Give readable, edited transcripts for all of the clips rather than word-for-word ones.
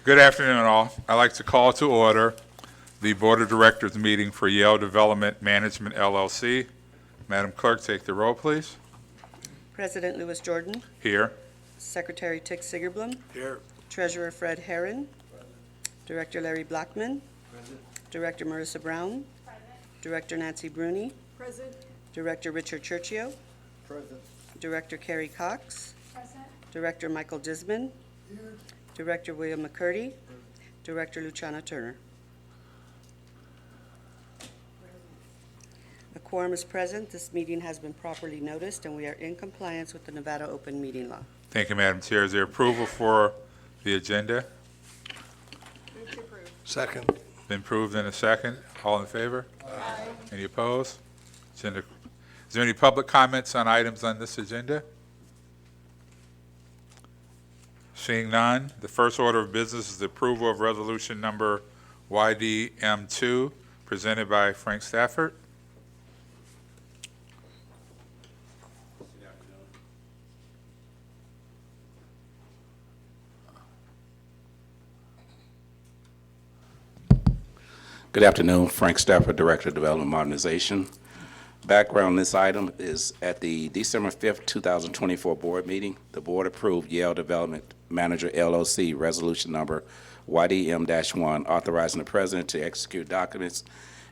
Good afternoon, all. I'd like to call to order the Board of Directors meeting for Yale Development Management LLC. Madam Clerk, take the roll, please. President Louis Jordan. Here. Secretary Tick Sigerblom. Here. Treasurer Fred Herron. Director Larry Blackman. Director Marissa Brown. Director Nancy Bruni. Present. Director Richard Churchio. Present. Director Carrie Cox. Present. Director Michael Disman. Director William McCurdy. Director Luciana Turner. A quorum is present. This meeting has been properly noticed, and we are in compliance with the Nevada Open Meeting Law. Thank you, Madam Chair. Is there approval for the agenda? Move to approve. Second. Been approved in a second. All in favor? Aye. Any opposed? Agenda. Is there any public comments on items on this agenda? Seeing none, the first order of business is the approval of resolution number YDM2, presented by Frank Stafford. Good afternoon, Frank Stafford, Director of Development Modernization. Background on this item is at the December 5th, 2024 board meeting, the board approved Yale Development Manager LLC resolution number YDM-1, authorizing the president to execute documents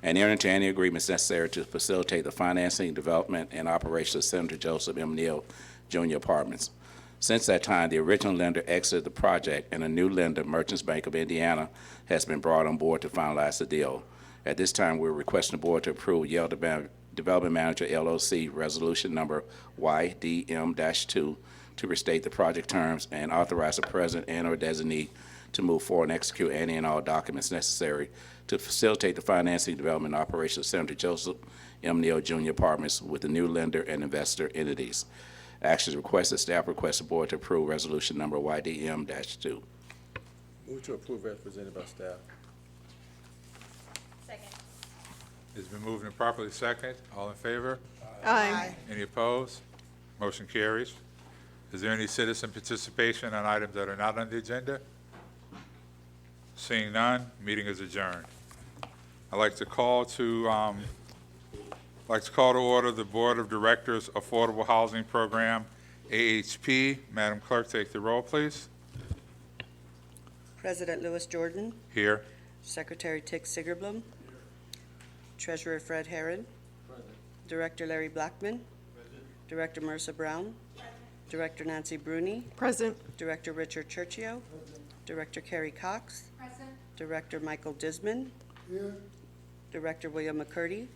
and enter into any agreements necessary to facilitate the financing, development, and operation of Senator Joseph M. Neal Jr. Apartments. Since that time, the original lender exited the project, and a new lender, Merchants Bank of Indiana, has been brought on board to finalize the deal. At this time, we're requesting the board to approve Yale Development Manager LLC resolution number YDM-2 to restate the project terms and authorize the president and/or designee to move forward and execute any and all documents necessary to facilitate the financing, development, and operation of Senator Joseph M. Neal Jr. Apartments with the new lender and investor entities. Actions requested. Staff requests the board to approve resolution number YDM-2. Move to approve as presented by staff. Second. It's been moved and properly second. All in favor? Aye. Any opposed? Motion carries. Is there any citizen participation on items that are not on the agenda? Seeing none, meeting is adjourned. I'd like to call to order the Board of Directors Affordable Housing Program, AHP. Madam Clerk, take the roll, please. President Louis Jordan. Here. Secretary Tick Sigerblom. Treasurer Fred Herron. Director Larry Blackman. Director Marissa Brown. Director Nancy Bruni. Present. Director Richard Churchio. Director Carrie Cox. Present. Director Michael Disman. Director William McCurdy.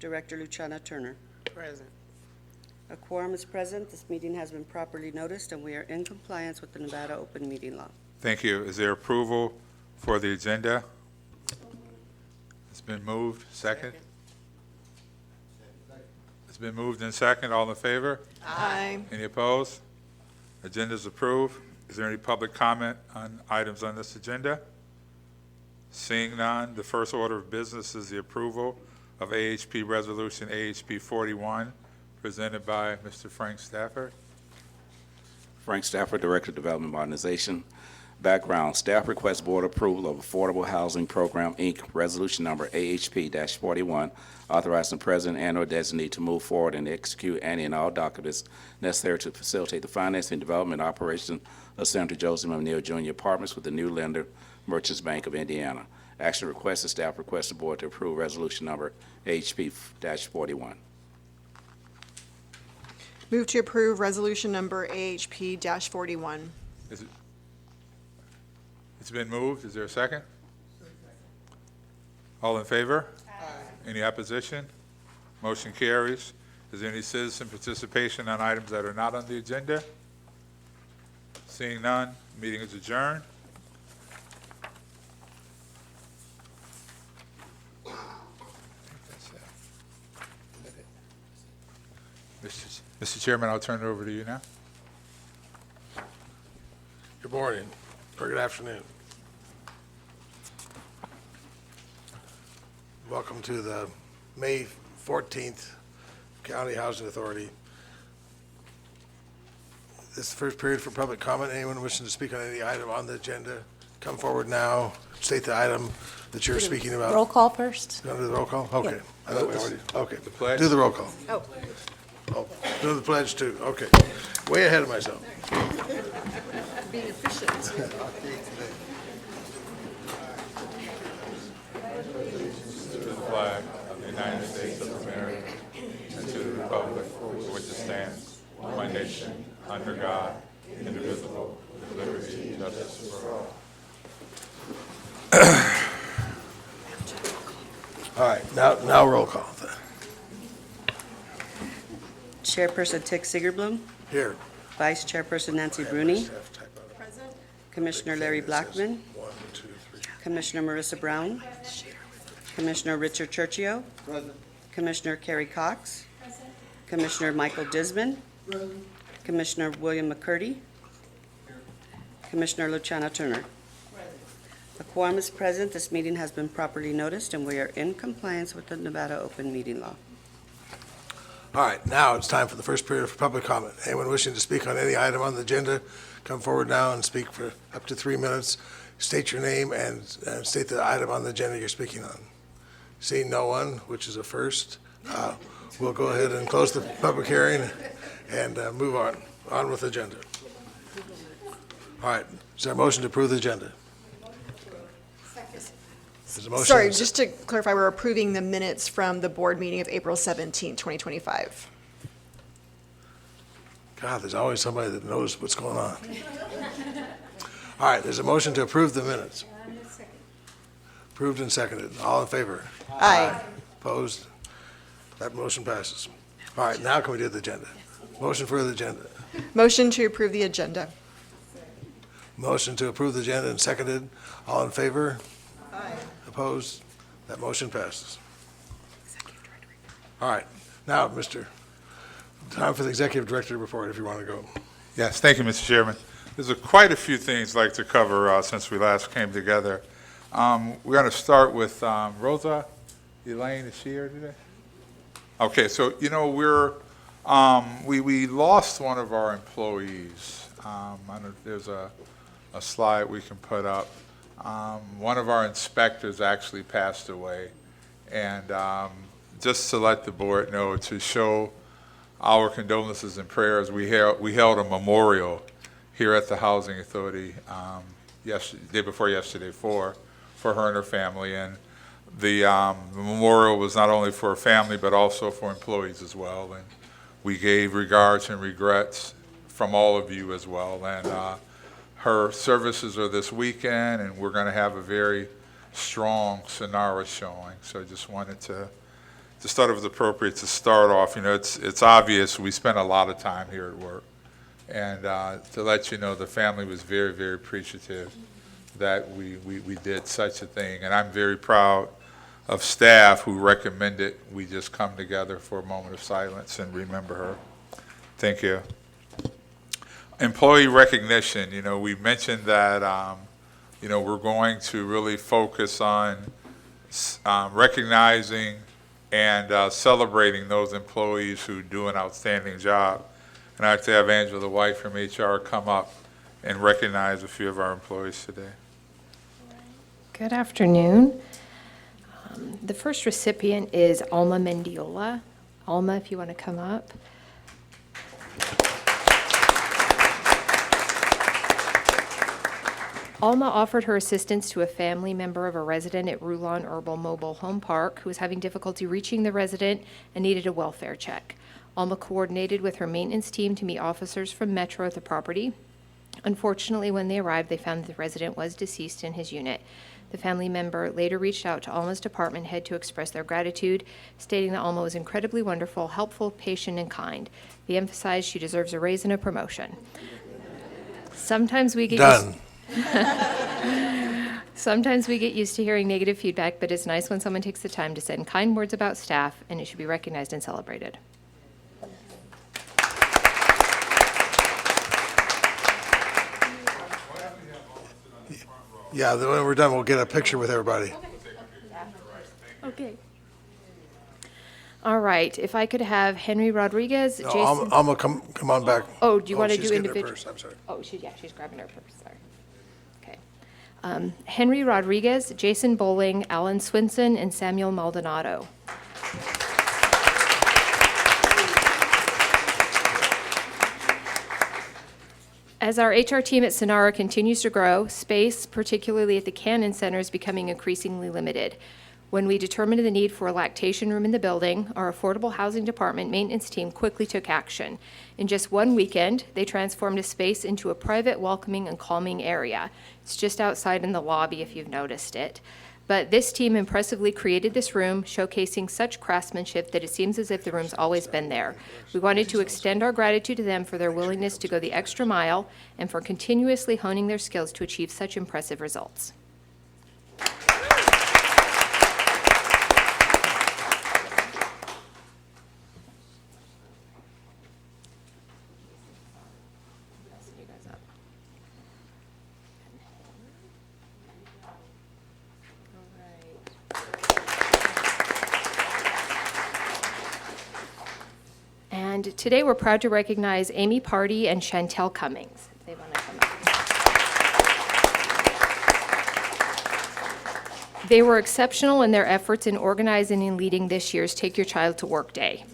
Director Luciana Turner. Present. A quorum is present. This meeting has been properly noticed, and we are in compliance with the Nevada Open Meeting Law. Thank you. Is there approval for the agenda? It's been moved. Second? It's been moved and second. All in favor? Aye. Any opposed? Agenda is approved. Is there any public comment on items on this agenda? Seeing none, the first order of business is the approval of AHP Resolution AHP 41, presented by Mr. Frank Stafford. Frank Stafford, Director of Development Modernization. Background, staff requests board approval of Affordable Housing Program, Inc., resolution number AHP-41, authorizing the president and/or designee to move forward and execute any and all documents necessary to facilitate the financing, development, and operation of Senator Joseph M. Neal Jr. Apartments with the new lender, Merchants Bank of Indiana. Action requested. Staff requests the board to approve resolution number AHP-41. Move to approve resolution number AHP-41. It's been moved. Is there a second? All in favor? Aye. Any opposition? Motion carries. Is there any citizen participation on items that are not on the agenda? Seeing none, meeting is adjourned. Mr. Chairman, I'll turn it over to you now. Good morning, or good afternoon. Welcome to the May 14th County Housing Authority. This is the first period for public comment. Anyone wishing to speak on any item on the agenda come forward now, state the item that you're speaking about. Roll call first. You want to do the roll call? Okay. I thought we already, okay. The pledge? Do the roll call. Oh. Oh, do the pledge too, okay. Way ahead of myself. Being efficient. To the flag of the United States of America and to the republic for which it stands, one nation, under God, indivisible, with liberty and justice for all. All right, now roll call. Chairperson Tick Sigerblom, Here. Vice Chairperson Nancy Bruni, Staff type out. Present. Commissioner Larry Blackman, 1, 2, 3. Commissioner Marissa Brown, Commissioner Richard Churchio, Commissioner Carrie Cox, Commissioner Michael Disman, Commissioner William McCurdy, Commissioner Luciana Turner. A quorum is present. This meeting has been properly noticed, and we are in compliance with the Nevada Open Meeting Law. All right, now it's time for the first period of public comment. Anyone wishing to speak on any item on the agenda, come forward now and speak for up to 3 minutes. State your name and state the item on the agenda you're speaking on. Seeing no one, which is a first, we'll go ahead and close the public hearing and move on with the agenda. All right, is there a motion to approve the agenda? There's a motion Sorry, and a just to clarify, we're approving the minutes from the board meeting of April 17, 2025. God, there's always somebody that knows what's going on. All right, there's a motion to approve the minutes. Approved and seconded. All in favor? Aye. Opposed? That motion passes. All right, now can we do the agenda? Motion for the agenda. Motion to approve the agenda. Motion to approve the agenda and seconded. All in favor? Aye. Opposed? That motion passes. All right, now, time for the executive director report, if you want to go. Yes, thank you, Mr. Chairman. There's quite a few things I'd like to cover since we last came together. We're going to start with Rosa Elaine. Is she here today? Okay, so, we lost one of our employees. I don't know if there's a slide we can put up. One of our inspectors actually passed away. And just to let the board know, to show our condolences and prayers, we held a memorial here at the Housing Authority day before yesterday for her and her family. And the memorial was not only for her family, but also for employees as well. And we gave regards and regrets from all of you as well. And her services are this weekend, and we're going to have a very strong SNRHA showing. So I just wanted to just thought it was appropriate to start off. It's obvious we spent a lot of time here at work. And to let you know, the family was very, very appreciative that we did such a thing. And I'm very proud of staff who recommended we just come together for a moment of silence and remember her. Thank you. Employee recognition, we mentioned that, we're going to really focus on recognizing and celebrating those employees who do an outstanding job. And I'd like to have Angela White from HR come up and recognize a few of our employees today. Good afternoon. The first recipient is Alma Mendiola. Alma, if you want to come up. Alma offered her assistance to a family member of a resident at Rulon Herbal Mobile Home Park who was having difficulty reaching the resident and needed a welfare check. Alma coordinated with her maintenance team to meet officers from Metro at the property. Unfortunately, when they arrived, they found that the resident was deceased in his unit. The family member later reached out to Alma's department head to express their gratitude, stating that Alma was incredibly wonderful, helpful, patient, and kind. They emphasized she deserves a raise and a promotion. Sometimes we get Done. Sometimes we get used to hearing negative feedback, but it's nice when someone takes the time to send kind words about staff, and it should be recognized and celebrated. Yeah, then when we're done, we'll get a picture with everybody. Okay. All right, if I could have Henry Rodriguez, No, Jason. Alma, come on back. Oh, do you want to she's do getting her individual? purse, I'm sorry. Oh, she's grabbing her purse, sorry. Okay. Henry Rodriguez, Jason Bowling, Alan Swinson, and Samuel Maldonado. As our HR team at SNRHA continues to grow, space, particularly at the Cannon Center, is becoming increasingly limited. When we determined the need for a lactation room in the building, our Affordable Housing Department maintenance team quickly took action. In just one weekend, they transformed a space into a private, welcoming, and calming area. It's just outside in the lobby if you've noticed it. But this team impressively created this room, showcasing such craftsmanship that it seems as if the room's always been there. We wanted to extend our gratitude to them for their willingness to go the extra mile and for continuously honing their skills to achieve such impressive results. And today, we're proud to recognize Amy Party and Chantel Cummings. If they want to come up. They were exceptional in their efforts in organizing and leading this year's Take Your Child to Work Day.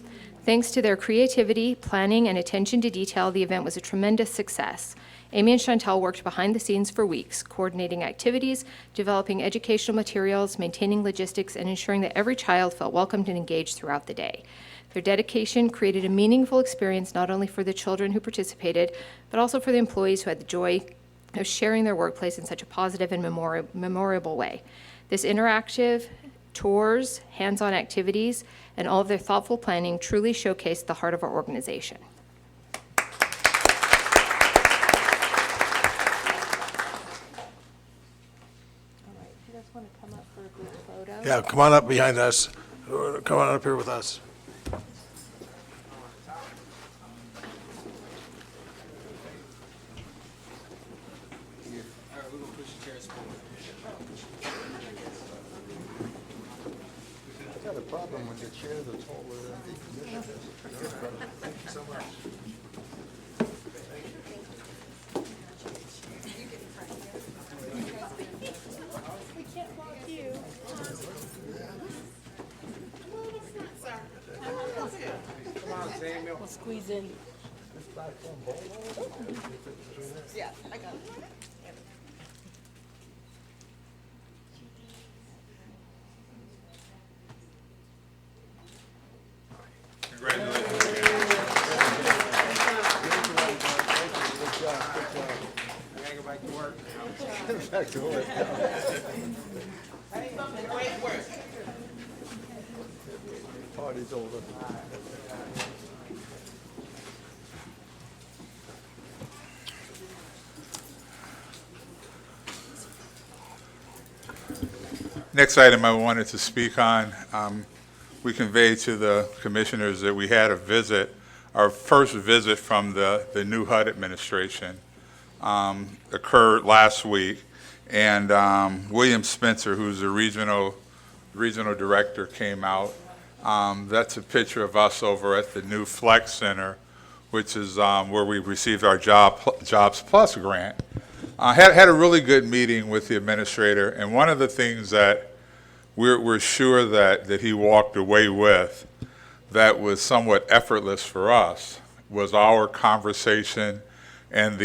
Thanks to their creativity, planning, and attention to detail, the event was a tremendous success. Amy and Chantel worked behind the scenes for weeks, coordinating activities, developing educational materials, maintaining logistics, and ensuring that every child felt welcomed and engaged throughout the day. Their dedication created a meaningful experience not only for the children who participated, but also for the employees who had the joy of sharing their workplace in such a positive and memorable way. This interactive, tours, hands-on activities, and all of their thoughtful planning truly showcased the heart of our organization. Yeah, come on up behind us. Come on up here with us. We'll squeeze in. Yeah, I got it. Party's over. Next item I wanted to speak on, we conveyed to the commissioners that we had a visit, our first visit from the new HUD administration occurred last week, and William Spencer, who's the regional director, came out. That's a picture of us over at the new Flex Center, which is where we received our Jobs Plus grant. Had a really good meeting with the administrator, and one of the things that we're sure that he walked away with that was somewhat effortless for us was our conversation and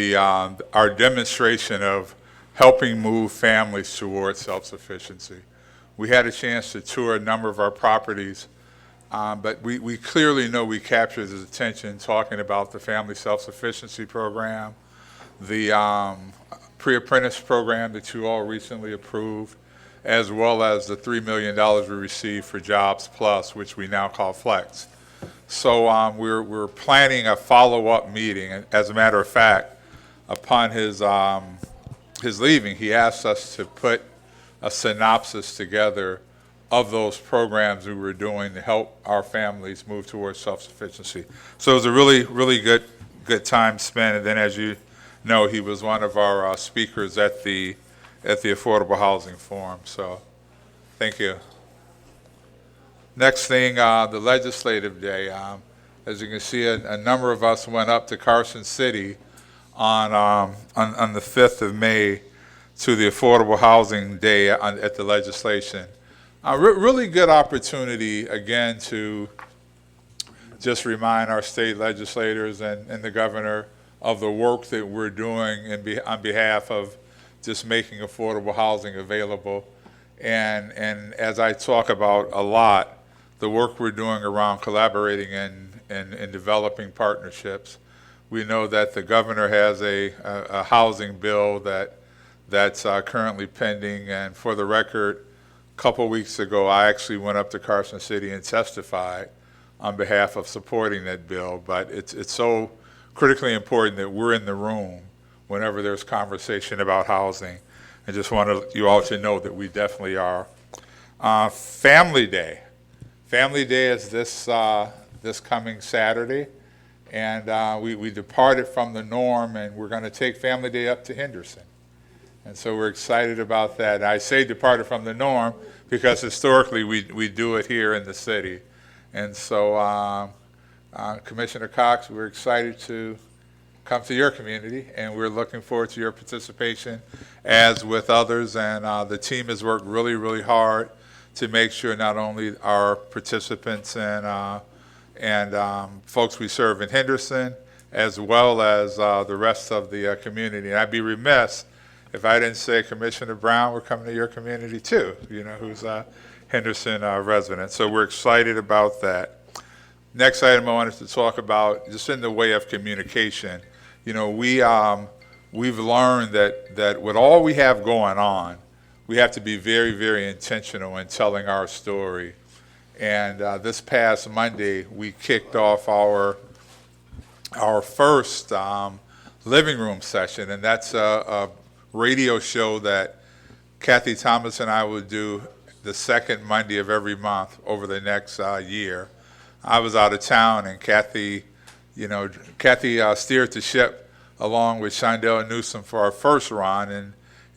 our demonstration of helping move families towards self-sufficiency. We had a chance to tour a number of our properties, but we clearly know we captured his attention talking about the Family Self-Sufficiency Program, the pre-apprentice program that you all recently approved, as well as the $3 million we received for Jobs Plus, which we now call Flex. So we're planning a follow-up meeting. As a matter of fact, upon his leaving, he asked us to put a synopsis together of those programs we were doing to help our families move towards self-sufficiency. So it was a really, really good time spent. And then, as you know, he was one of our speakers at the Affordable Housing Forum. So thank you. Next thing, the legislative day. As you can see, a number of us went up to Carson City on the 5th of May to the Affordable Housing Day at the legislation. Really good opportunity, again, to just remind our state legislators and the governor of the work that we're doing on behalf of just making affordable housing available. And as I talk about a lot, the work we're doing around collaborating and developing partnerships. We know that the governor has a housing bill that's currently pending, and for the record, a couple weeks ago, I actually went up to Carson City and testified on behalf of supporting that bill, but it's so critically important that we're in the room whenever there's conversation about housing. I just wanted you all to know that we definitely are. Family Day. Family Day is this coming Saturday, and we departed from the norm, and we're going to take Family Day up to Henderson. And so we're excited about that. I say departed from the norm because historically we do it here in the city. And so Commissioner Cox, we're excited to come to your community, and we're looking forward to your participation as with others. And the team has worked really, really hard to make sure not only our participants and folks we serve in Henderson, as well as the rest of the community. And I'd be remiss if I didn't say, Commissioner Brown, we're coming to your community too, who's a Henderson resident. So we're excited about that. Next item I wanted to talk about, just in the way of communication. We've learned that with all we have going on, we have to be very, very intentional in telling our story. And this past Monday, we kicked off our first living room session, and that's a radio show that Kathy Thomas and I will do the second Monday of every month over the next year. I was out of town, and Kathy steered the ship along with Shondell Newsom for our first run,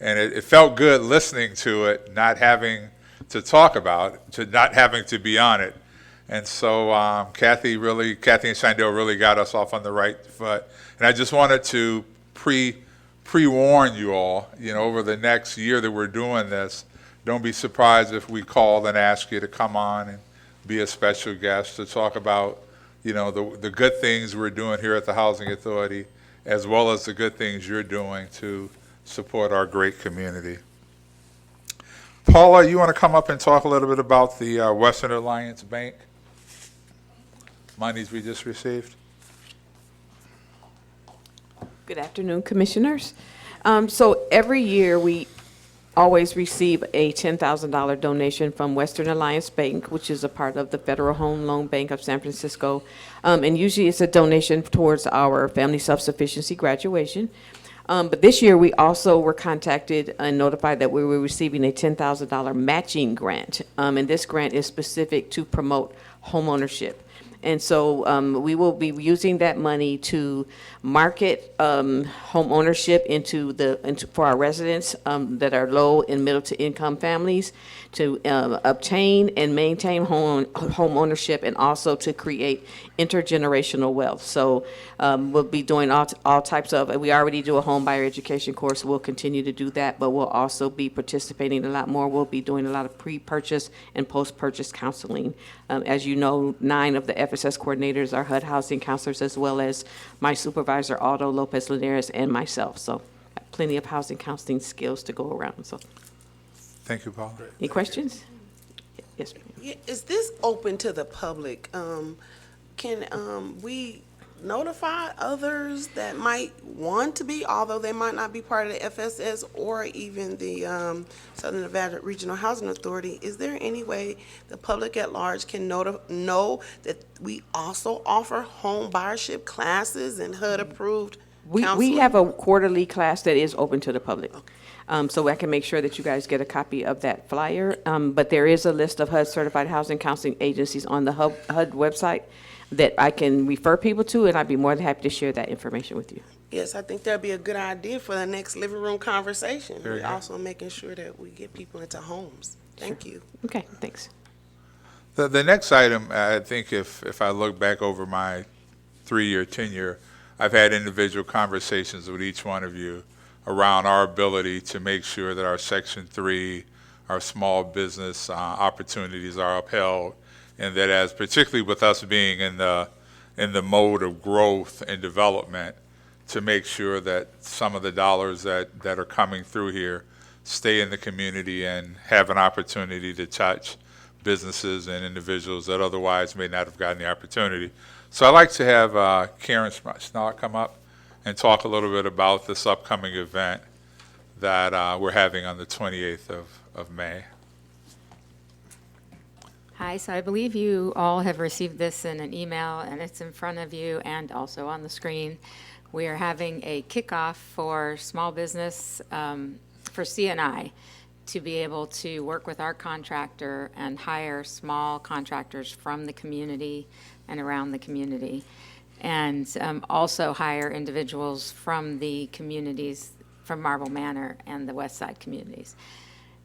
and it felt good listening to it, not having to talk about it, not having to be on it. And so Kathy and Shondell really got us off on the right foot. And I just wanted to pre-warn you all, over the next year that we're doing this, don't be surprised if we call and ask you to come on and be a special guest to talk about, the good things we're doing here at the Housing Authority, as well as the good things you're doing to support our great community. Paula, you want to come up and talk a little bit about the Western Alliance Bank monies we just received? Good afternoon, Commissioners. So every year, we always receive a $10,000 donation from Western Alliance Bank, which is a part of the Federal Home Loan Bank of San Francisco. And usually it's a donation towards our family self-sufficiency graduation. But this year, we also were contacted and notified that we were receiving a $10,000 matching grant. And this grant is specific to promote homeownership. And so we will be using that money to market home ownership for our residents that are low and middle to income families, to obtain and maintain home ownership, and also to create intergenerational wealth. So we'll be doing all types of, we already do a home buyer education course. We'll continue to do that, but we'll also be participating a lot more. We'll be doing a lot of pre-purchase and post-purchase counseling. As you know, 9 of the FSS coordinators are HUD housing counselors, as well as my supervisor, Aldo Lopez Linares, and myself. So plenty of housing counseling skills to go around. So, Thank you, Paula. any questions? Yes, ma'am. Yeah, is this open to the public? Can we notify others that might want to be, although they might not be part of the FSS or even the Southern Nevada Regional Housing Authority? Is there any way the public at large can know that we also offer home buyership classes and HUD-approved counseling? We have a quarterly class that is open to the public. So I can make sure that you guys get a copy of that flyer. But there is a list of HUD-certified housing counseling agencies on the HUD website that I can refer people to, and I'd be more than happy to share that information with you. Yes, I think that'd be a good idea for the next living room conversation. Very good. Also making sure that we get people into homes. Thank you. Okay, thanks. The next item, I think if I look back over my 3-year tenure, I've had individual conversations with each one of you around our ability to make sure that our Section 3, our small business opportunities are upheld, and that as, particularly with us being in the mode of growth and development, to make sure that some of the dollars that are coming through here stay in the community and have an opportunity to touch businesses and individuals that otherwise may not have gotten the opportunity. So I'd like to have Karen Schnall come up and talk a little bit about this upcoming event that we're having on the 28th of May. Hi, so I believe you all have received this in an email, and it's in front of you and also on the screen. We are having a kickoff for small business, for CNI, to be able to work with our contractor and hire small contractors from the community and around the community, and also hire individuals from the communities, from Marble Manor and the West Side communities.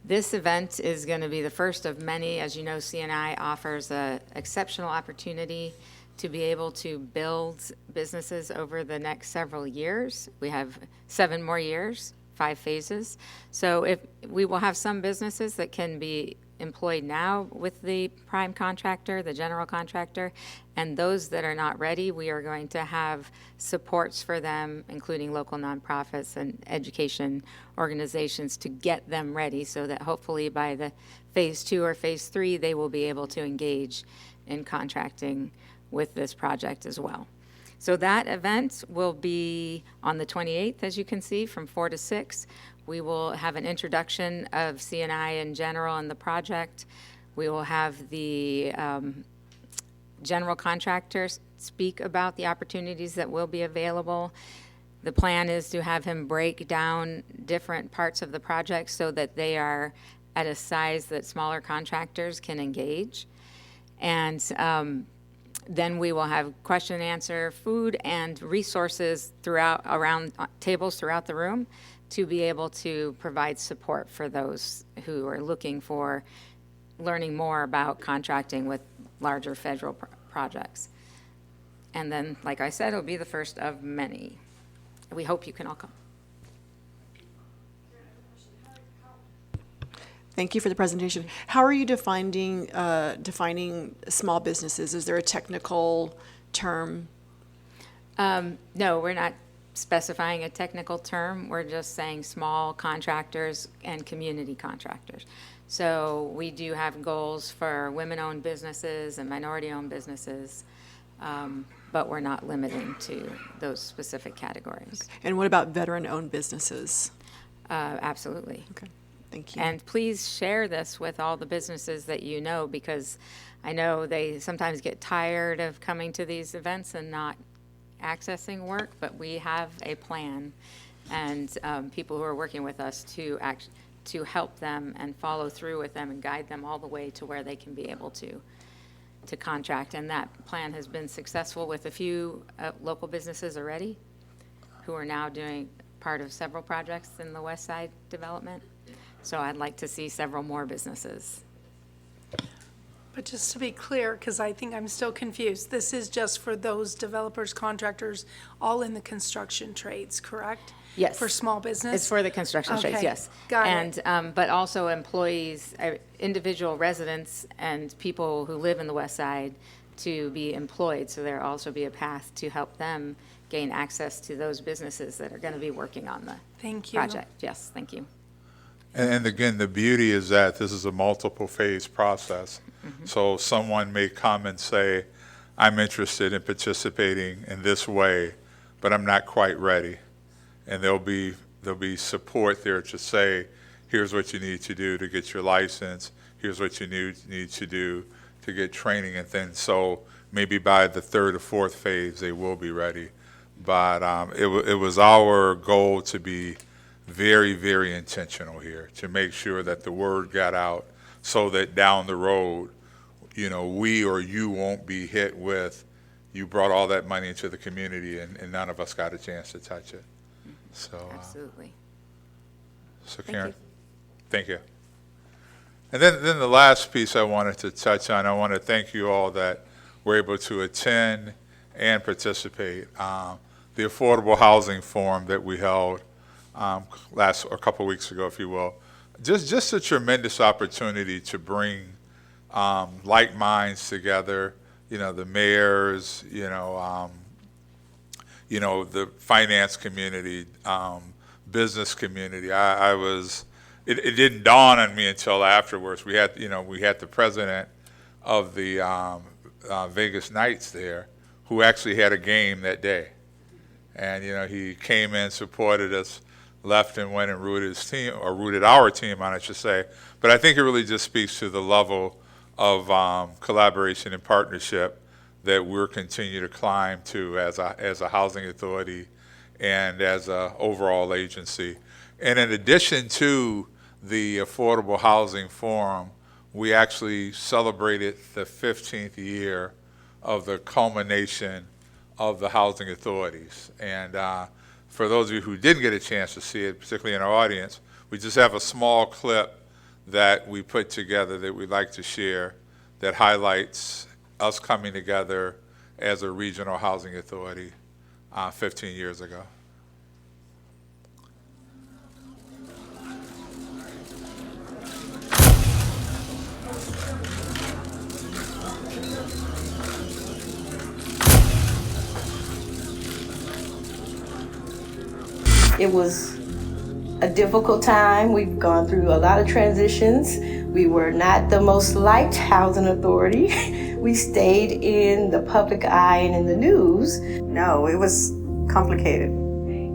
This event is going to be the first of many. As you know, CNI offers an exceptional opportunity to be able to build businesses over the next several years. We have 7 more years, 5 phases. So if we will have some businesses that can be employed now with the prime contractor, the general contractor, and those that are not ready, we are going to have supports for them, including local nonprofits and education organizations, to get them ready so that hopefully by the phase 2 or phase 3, they will be able to engage in contracting with this project as well. So that event will be on the 28th, as you can see, from 4 to 6. We will have an introduction of CNI in general and the project. We will have the general contractors speak about the opportunities that will be available. The plan is to have him break down different parts of the project so that they are at a size that smaller contractors can engage. And then we will have question and answer, food and resources around tables throughout the room to be able to provide support for those who are looking for learning more about contracting with larger federal projects. And then, like I said, it'll be the first of many. We hope you can all come. Thank you for the presentation. How are you defining small businesses? Is there a technical term? No, we're not specifying a technical term. We're just saying small contractors and community contractors. So we do have goals for women-owned businesses and minority-owned businesses, but we're not limiting to those specific categories. And what about veteran-owned businesses? Absolutely. Okay, thank you. And please share this with all the businesses that you know, because I know they sometimes get tired of coming to these events and not accessing work, but we have a plan and people who are working with us to help them and follow through with them and guide them all the way to where they can be able to contract. And that plan has been successful with a few local businesses already who are now doing part of several projects in the West Side development. So I'd like to see several more businesses. But just to be clear, because I think I'm still confused, this is just for those developers, contractors, all in the construction trades, correct? Yes. For small business? It's for the construction trades, Okay, yes. got it. And, but also employees, individual residents and people who live in the West Side to be employed. So there'll also be a path to help them gain access to those businesses that are going to be working on the Thank you. project. Yes, thank you. And again, the beauty is that this is a multiple phase process. So someone may come and say, I'm interested in participating in this way, but I'm not quite ready. And there'll be support there to say, here's what you need to do to get your license, here's what you need to do to get training and things. So maybe by the 3rd or 4th phase, they will be ready. But it was our goal to be very, very intentional here, to make sure that the word got out so that down the road, we or you won't be hit with, you brought all that money into the community and none of us got a chance to touch it. So, Absolutely. so Thank Karen, you. thank you. And then the last piece I wanted to touch on, I want to thank you all that were able to attend and participate. The Affordable Housing Forum that we held a couple weeks ago, if you will. Just a tremendous opportunity to bring like minds together. The mayors, the finance community, business community. It didn't dawn on me until afterwards. We had the president of the Vegas Knights there, who actually had a game that day, and he came in, supported us, left and went and rooted his team, or rooted our team on, I should say. But I think it really just speaks to the level of collaboration and partnership that we're continuing to climb to as a housing authority and as an overall agency. And in addition to the Affordable Housing Forum, we actually celebrated the 15th year of the culmination of the housing authorities. And for those of you who didn't get a chance to see it, particularly in our audience, we just have a small clip that we put together that we'd like to share that highlights us coming together as a regional housing authority 15 years ago. It was a difficult time. We've gone through a lot of transitions. We were not the most liked housing authority. We stayed in the public eye and in the news. No, it was complicated.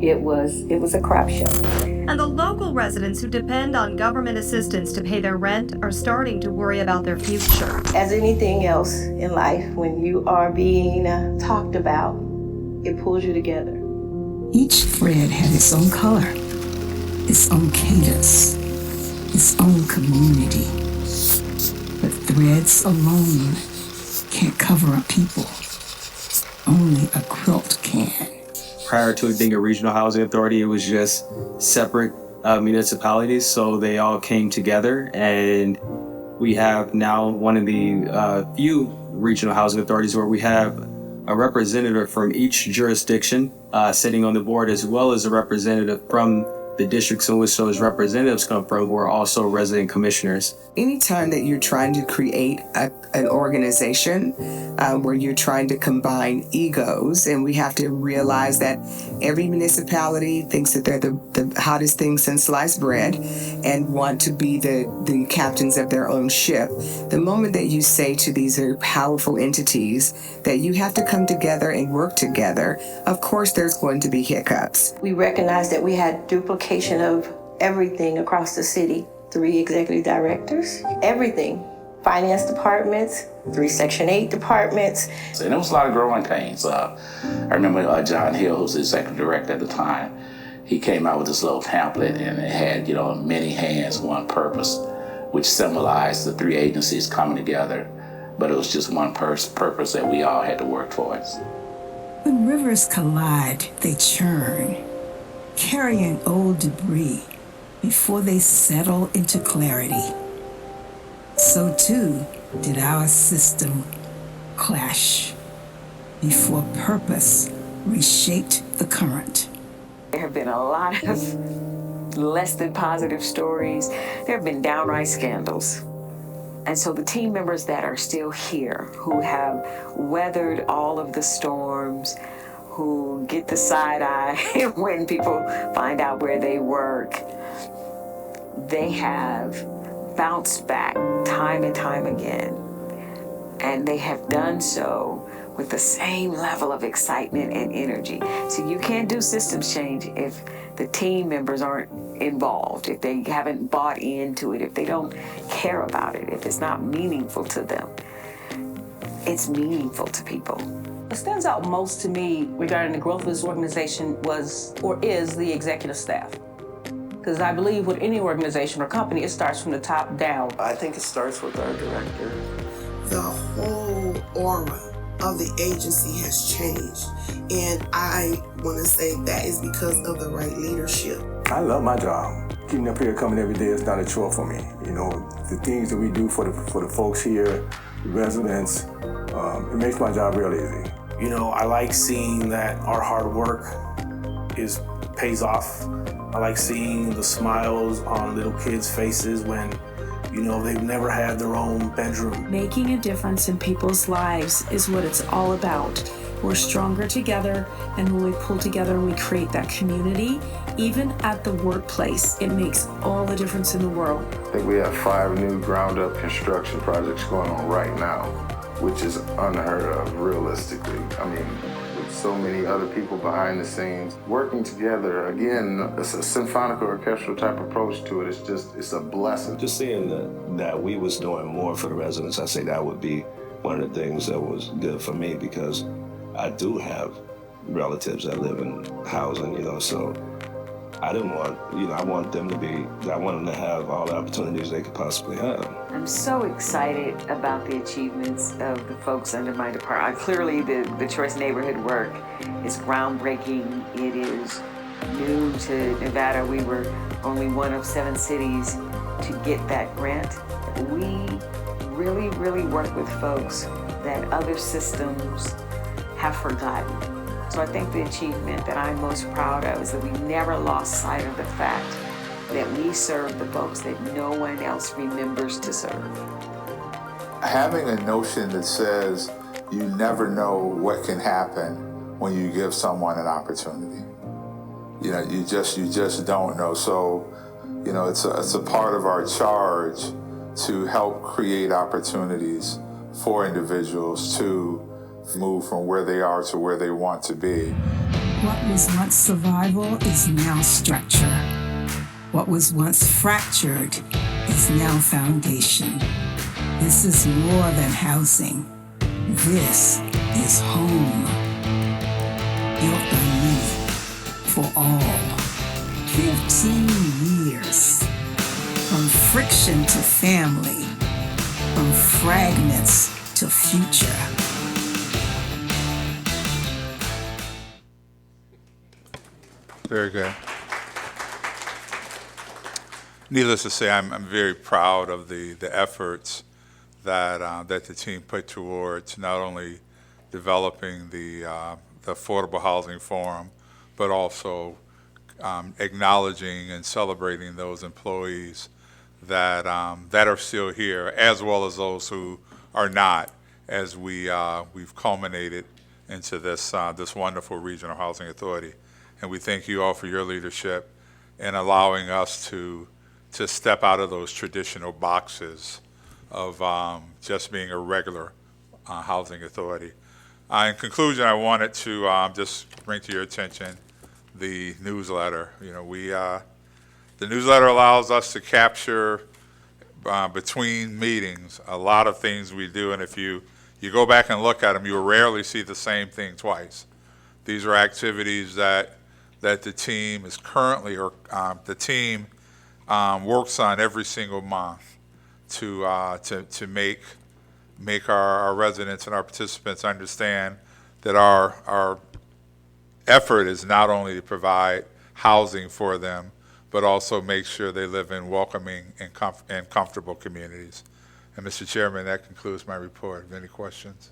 It was a crap show. And the local residents who depend on government assistance to pay their rent are starting to worry about their future. As anything else in life, when you are being talked about, it pulls you together. Each thread had its own color, its own cadence, its own community. But threads alone can't cover up people. Only a quilt can. Prior to it being a regional housing authority, it was just separate municipalities, so they all came together, and we have now one of the few regional housing authorities where we have a representative from each jurisdiction sitting on the board, as well as a representative from the districts in which those representatives come from, who are also resident commissioners. Anytime that you're trying to create an organization where you're trying to combine egos, and we have to realize that every municipality thinks that they're the hottest thing since sliced bread and want to be the captains of their own ship. The moment that you say to these powerful entities that you have to come together and work together, of course there's going to be hiccups. We recognized that we had duplication of everything across the city. 3 executive directors, everything. Finance departments, 3 Section 8 departments. And there was a lot of growing pains. I remember John Hill, who was the executive director at the time, he came out with this little pamphlet, and it had, many hands, one purpose, which symbolized the 3 agencies coming together. But it was just one purpose that we all had to work towards. When rivers collide, they churn, carrying old debris before they settle into clarity. So too did our system clash before purpose reshaped the current. There have been a lot of less than positive stories. There have been downright scandals. And so the team members that are still here, who have weathered all of the storms, who get the side eye when people find out where they work, they have bounced back time and time again. And they have done so with the same level of excitement and energy. So you can't do systems change if the team members aren't involved, if they haven't bought into it, if they don't care about it, if it's not meaningful to them. It's meaningful to people. What stands out most to me regarding the growth of this organization was, or is, the executive staff. Because I believe with any organization or company, it starts from the top down. I think it starts with our director. The whole aura of the agency has changed. And I want to say that is because of the right leadership. I love my job. Getting up here, coming every day is not a chore for me. The things that we do for the folks here, the residents, it makes my job real easy. I like seeing that our hard work is pays off. I like seeing the smiles on little kids' faces when, you know, they've never had their own bedroom. Making a difference in people's lives is what it's all about. We're stronger together, and when we pull together and we create that community, even at the workplace, it makes all the difference in the world. I think we have 5 new ground-up construction projects going on right now, which is unheard of, realistically. I mean, with so many other people behind the scenes working together. Again, it's a symphonic or orchestral type approach to it. It's a blessing. Just seeing that we was doing more for the residents, I say that would be one of the things that was good for me, because I do have relatives that live in housing, you know, so I didn't want, you know, I want them to have all the opportunities they could possibly have. I'm so excited about the achievements of the folks under my department. Clearly, the Choice Neighborhood work is groundbreaking. It is new to Nevada. We were only one of 7 cities to get that grant. We really, really work with folks that other systems have forgotten. So I think the achievement that I'm most proud of is that we never lost sight of the fact that we serve the folks that no one else remembers to serve. Having a notion that says you never know what can happen when you give someone an opportunity. You know, you just don't know. So, you know, it's a part of our charge to help create opportunities for individuals to move from where they are to where they want to be. What was once survival is now structure. What was once fractured is now foundation. This is more than housing. This is home. Built by many, for all. 15 years. From friction to family. From fragments to future. Very good. Needless to say, I'm very proud of the efforts that the team put towards not only developing the Affordable Housing Forum, but also acknowledging and celebrating those employees that are still here, as well as those who are not, as we've culminated into this wonderful regional housing authority. And we thank you all for your leadership in allowing us to step out of those traditional boxes of just being a regular housing authority. In conclusion, I wanted to just bring to your attention the newsletter. You know, the newsletter allows us to capture between meetings a lot of things we do, and if you go back and look at them, you will rarely see the same thing twice. These are activities that the team is currently, or the team works on every single month to make our residents and our participants understand that our effort is not only to provide housing for them, but also make sure they live in welcoming and comfortable communities. And Mr. Chairman, that concludes my report. Any questions?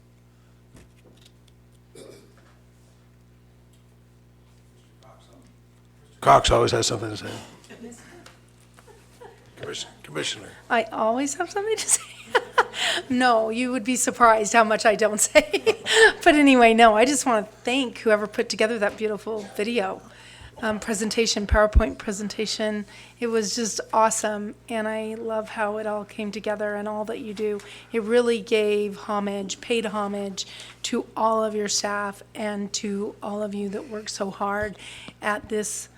Cox always has something to say. Commissioner. I always have something to say. No, you would be surprised how much I don't say. But anyway, no, I just want to thank whoever put together that beautiful video presentation, PowerPoint presentation. It was just awesome, and I love how it all came together and all that you do. It really gave homage, paid homage to all of your staff and to all of you that work so hard at this,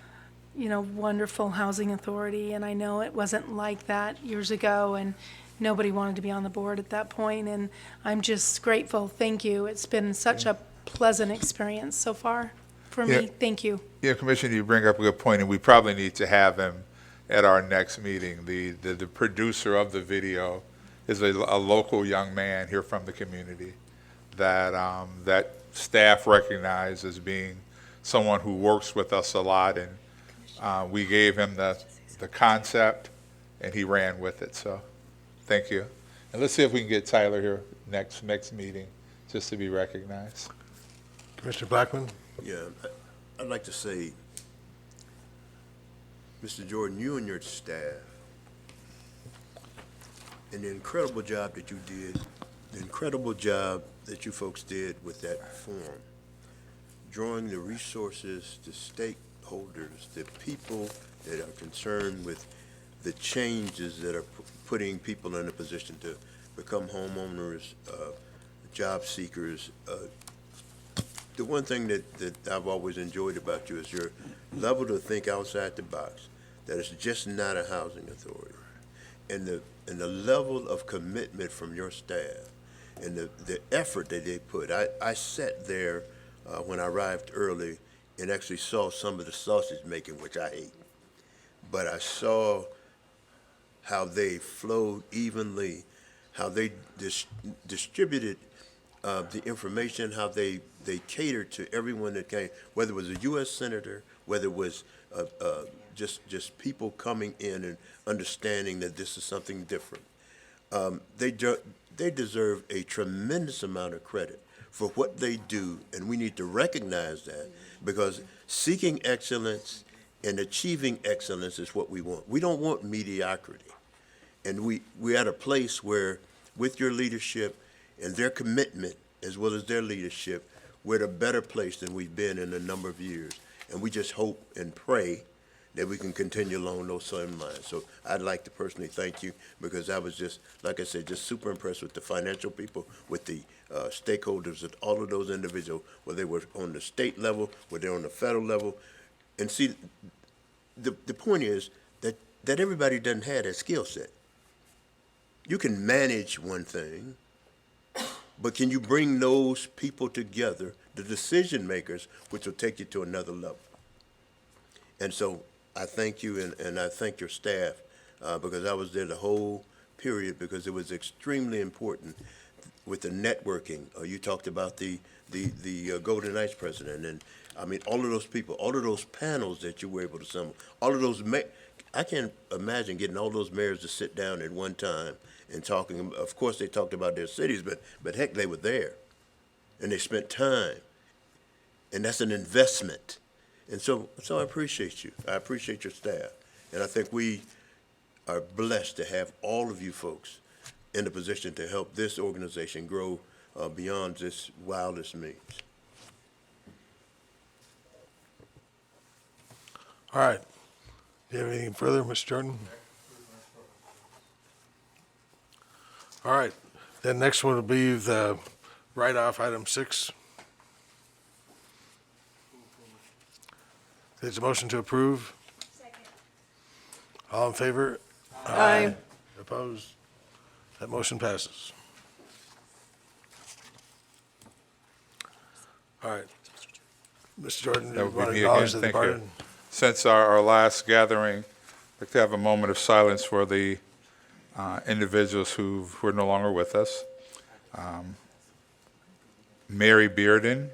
you know, wonderful housing authority. And I know it wasn't like that years ago, and nobody wanted to be on the board at that point, and I'm just grateful. Thank you. It's been such a pleasant experience so far for me. Thank you. Yeah, Commissioner, you bring up a good point, and we probably need to have him at our next meeting. The producer of the video is a local young man here from the community that staff recognize as being someone who works with us a lot, and we gave him the concept, and he ran with it. So, thank you. And let's see if we can get Tyler here next meeting, just to be recognized. Commissioner Blackman? Yeah, I'd like to say Mr. Jordan, you and your staff, and the incredible job that you did, the incredible job that you folks did with that form, drawing the resources, the stakeholders, the people that are concerned with the changes that are putting people in a position to become homeowners, job seekers. The one thing that I've always enjoyed about you is your level to think outside the box, that it's just not a housing authority. And the level of commitment from your staff and the effort that they put. I sat there when I arrived early and actually saw some of the sausage making, which I hate. But I saw how they flowed evenly, how they distributed the information, how they catered to everyone that came, whether it was a U.S. senator, whether it was just people coming in and understanding that this is something different. They deserve a tremendous amount of credit for what they do, and we need to recognize that, because seeking excellence and achieving excellence is what we want. We don't want mediocrity. And we're at a place where, with your leadership and their commitment, as well as their leadership, we're at a better place than we've been in a number of years. And we just hope and pray that we can continue along those same lines. So I'd like to personally thank you, because I was just, like I said, just super impressed with the financial people, with the stakeholders, with all of those individuals, whether they were on the state level, whether they're on the federal level. And see, the point is that everybody doesn't have that skill set. You can manage one thing, but can you bring those people together, the decision makers, which will take you to another level? And so I thank you, and I thank your staff, because I was there the whole period, because it was extremely important with the networking. You talked about the Golden Knights president, and I mean, all of those people, all of those panels that you were able to assemble, all of those, I can't imagine getting all those mayors to sit down at one time and talking. Of course, they talked about their cities, but heck, they were there, and they spent time, and that's an investment. And so I appreciate you. I appreciate your staff, and I think we are blessed to have all of you folks in a position to help this organization grow beyond its wildest means. All right. Do you have anything further, Mr. Jordan? All right. Then next one will be the write-off, item 6. There's a motion to approve. Second. All in favor? Aye. Opposed? That motion passes. All right. Mr. Jordan, do That you would want be to me again. acknowledge the Thank you. departed? Since our last gathering, I'd like to have a moment of silence for the individuals who are no longer with us. Mary Bearden,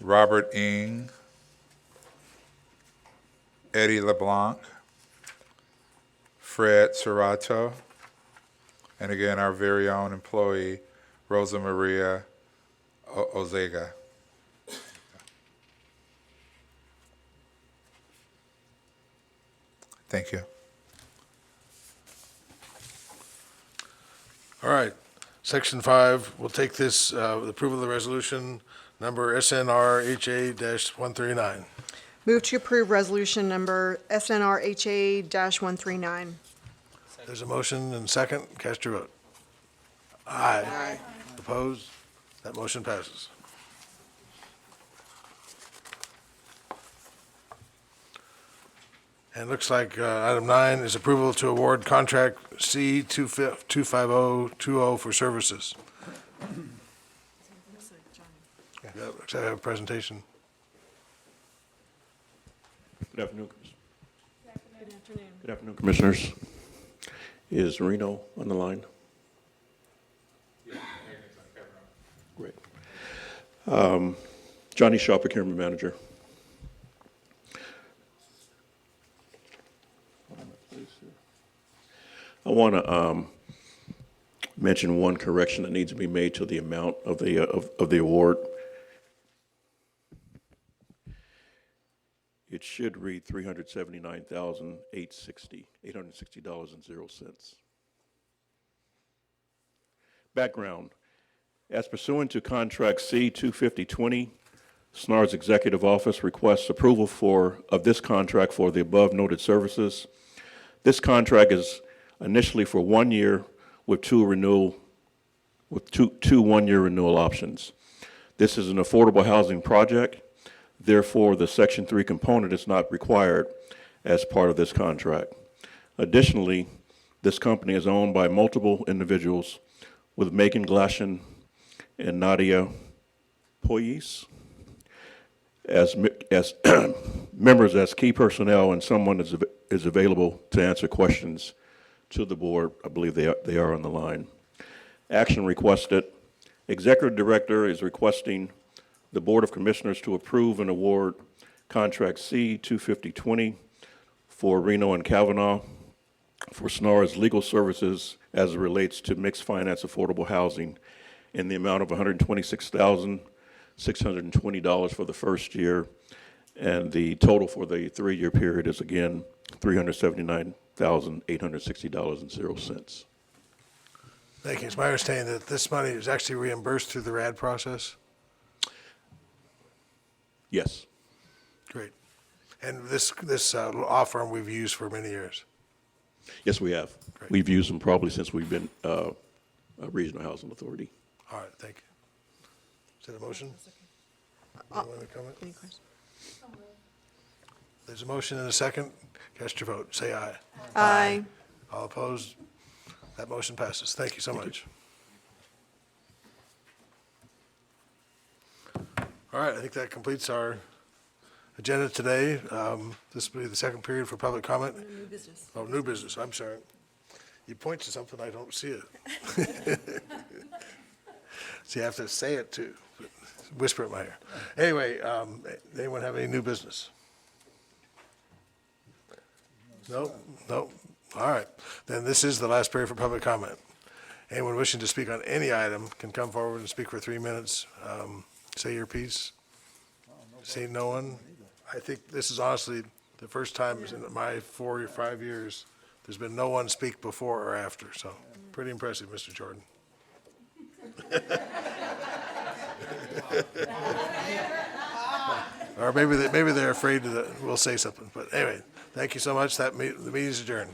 Robert Ng, Eddie LeBlanc, Fred Serrato, and again, our very own employee, Rosa Maria Ozega. Thank you. All right. Section 5, we'll take this, with approval of the resolution number SNRHA-139. Move to approve resolution number SNRHA-139. There's a motion and second. Cast your vote. Aye. Opposed? That motion passes. And it looks like item 9 is approval to award contract C-25020 for services. Looks like I have a presentation. Good afternoon. Good afternoon, Commissioners. Is Reno on the line? Great. Johnny Shaw, Procurement Manager. I want to mention one correction that needs to be made to the amount of the award. It should read $860,000. Background. As pursuant to Contract C-25020, SNRHA's Executive Office requests approval of this contract for the above noted services. This contract is initially for 1 year with two one-year renewal options. This is an affordable housing project. Therefore, the Section 3 component is not required as part of this contract. Additionally, this company is owned by multiple individuals with Megan Glashan and Nadia Poyes as members as key personnel, and someone is available to answer questions to the board. I believe they are on the line. Action requested. Executive Director is requesting the Board of Commissioners to approve and award Contract C-25020 for Reno and Kavanaugh for SNRHA's legal services as it relates to mixed finance affordable housing in the amount of $126,620 for the first year, and the total for the 3-year period is again $379,860.00. Thank you. It's my understanding that this money is actually reimbursed through the RAD process? Yes. Great. And this law firm we've used for many years? Yes, we have. Great. We've used them probably since we've been a regional housing authority. All right, thank you. Is that a motion? Anyone want to comment? Any questions? There's a motion and a second. Cast your vote. Say aye. Aye. All opposed? That motion passes. Thank you so much. All right, I think that completes our agenda today. This will be the second period for public comment. New business. Oh, new business, I'm sorry. You point to something, I don't see it. So you have to say it too, whisper it in my ear. Anyway, anyone have any new business? No? No? All right, then this is the last period for public comment. Anyone wishing to speak on any item can come forward and speak for 3 minutes. Say your piece. See no one? I think this is honestly the first time in my 4 or 5 years, there's been no one speak before or after, so pretty impressive, Mr. Jordan. Or maybe they're afraid that we'll say something, but anyway, thank you so much. The meeting is adjourned.